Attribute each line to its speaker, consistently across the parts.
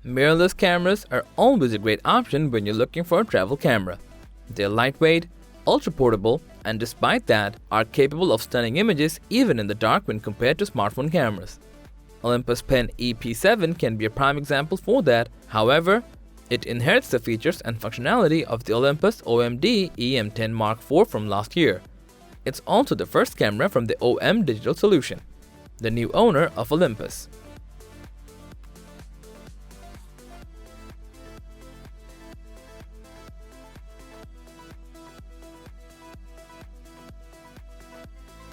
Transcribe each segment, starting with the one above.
Speaker 1: Mirrorless cameras are always a great option when you're looking for a travel camera. They're lightweight, ultra-portable, and despite that, are capable of stunning images even in the dark when compared to smartphone cameras. Olympus Pen E-P7 can be a prime example for that. However, it inherits the features and functionality of the Olympus OMD EM10 Mark IV from last year. It's also the first camera from the OM Digital Solution, the new owner of Olympus.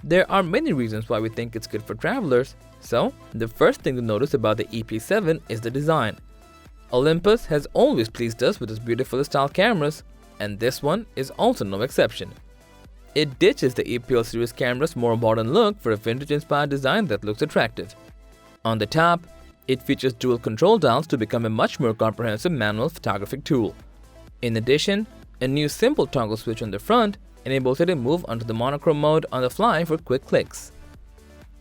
Speaker 1: There are many reasons why we think it's good for travelers, so the first thing to notice about the EP7 is the design. Olympus has always pleased us with its beautifully styled cameras, and this one is also no exception. It ditches the EPL series camera's more modern look for a vintage-inspired design that looks attractive. On the top, it features dual control dials to become a much more comprehensive manual photographic tool. In addition, a new simple toggle switch on the front enables it to move onto the monochrome mode on the fly for quick clicks.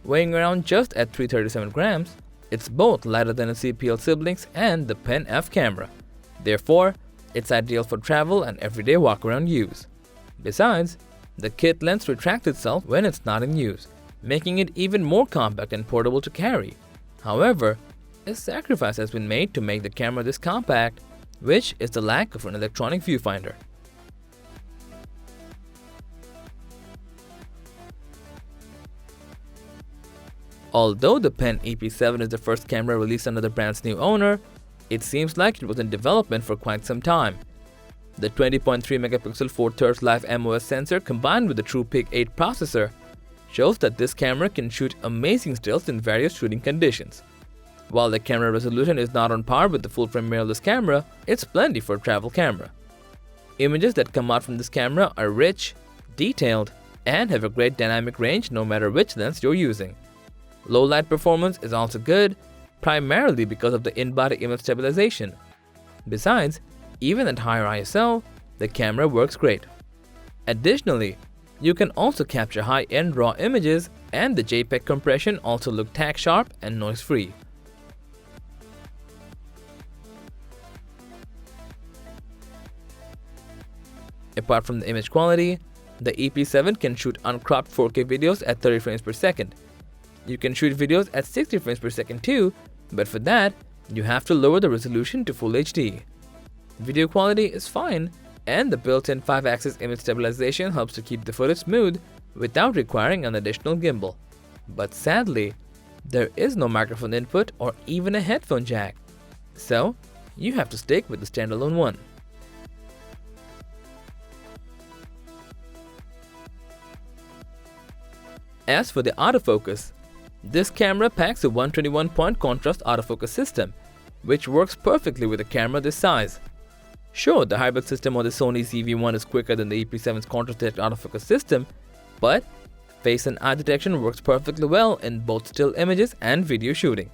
Speaker 1: Weighing around just at 337 grams, it's both lighter than its EPL siblings and the Pen F camera. Therefore, it's ideal for travel and everyday walk-around use. Besides, the kit lens retracts itself when it's not in use, making it even more compact and portable to carry. However, a sacrifice has been made to make the camera this compact, which is the lack of an electronic viewfinder. Although the Pen E-P7 is the first camera released under the brand's new owner, it seems like it was in development for quite some time. The 20.3 megapixel 4/3 live MOS sensor combined with the TruePic 8 processor shows that this camera can shoot amazing stills in various shooting conditions. While the camera resolution is not on par with the full-frame mirrorless camera, it's plenty for a travel camera. Images that come out from this camera are rich, detailed, and have a great dynamic range no matter which lens you're using. Low light performance is also good, primarily because of the in-body image stabilization. Besides, even at higher ISO, the camera works great. Additionally, you can also capture high-end RAW images, and the JPEG compression also look tack sharp and noise-free. Apart from the image quality, the EP7 can shoot uncropped 4K videos at 30 frames per second. You can shoot videos at 60 frames per second too, but for that, you have to lower the resolution to Full HD. Video quality is fine, and the built-in 5-axis image stabilization helps to keep the footage smooth without requiring an additional gimbal. But sadly, there is no microphone input or even a headphone jack, so you have to stick with the standalone one. As for the autofocus, this camera packs a 121-point contrast autofocus system, which works perfectly with a camera this size. Sure, the hybrid system on the Sony ZV-1 is quicker than the EP7's contrast-edge autofocus system, but face and eye detection works perfectly well in both still images and video shooting.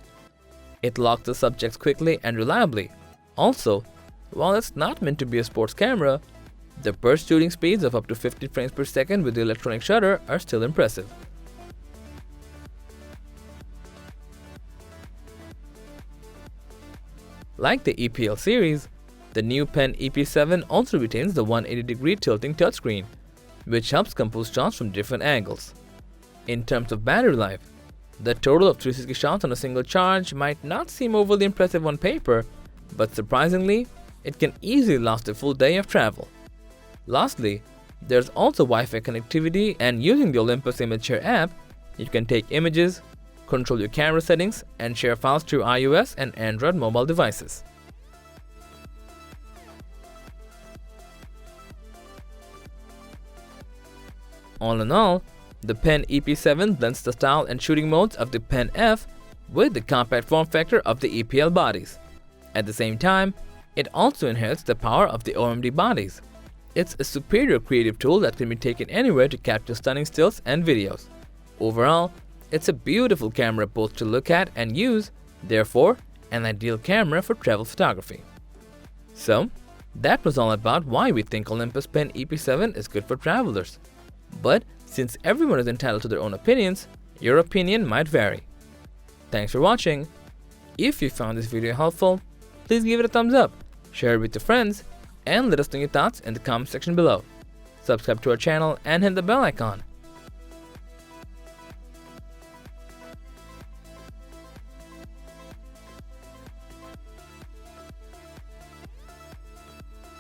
Speaker 1: It locks the subjects quickly and reliably. Also, while it's not meant to be a sports camera, the burst shooting speeds of up to 50 frames per second with the electronic shutter are still impressive. Like the EPL series, the new Pen E-P7 also retains the 180-degree tilting touchscreen, which helps compose shots from different angles. In terms of battery life, the total of 360 shots on a single charge might not seem overly impressive on paper, but surprisingly, it can easily last a full day of travel. Lastly, there's also Wi-Fi connectivity, and using the Olympus Image Share app, you can take images, control your camera settings, and share files through iOS and Android mobile devices. All in all, the Pen E-P7 blends the style and shooting modes of the Pen F with the compact form factor of the EPL bodies. At the same time, it also inherits the power of the OMD bodies. It's a superior creative tool that can be taken anywhere to capture stunning stills and videos. Overall, it's a beautiful camera both to look at and use, therefore, an ideal camera for travel photography. So, that was all about why we think Olympus Pen E-P7 is good for travelers. But since everyone is entitled to their own opinions, your opinion might vary. Thanks for watching. If you found this video helpful, please give it a thumbs up, share it with your friends, and let us know your thoughts in the comment section below. Subscribe to our channel and hit the bell icon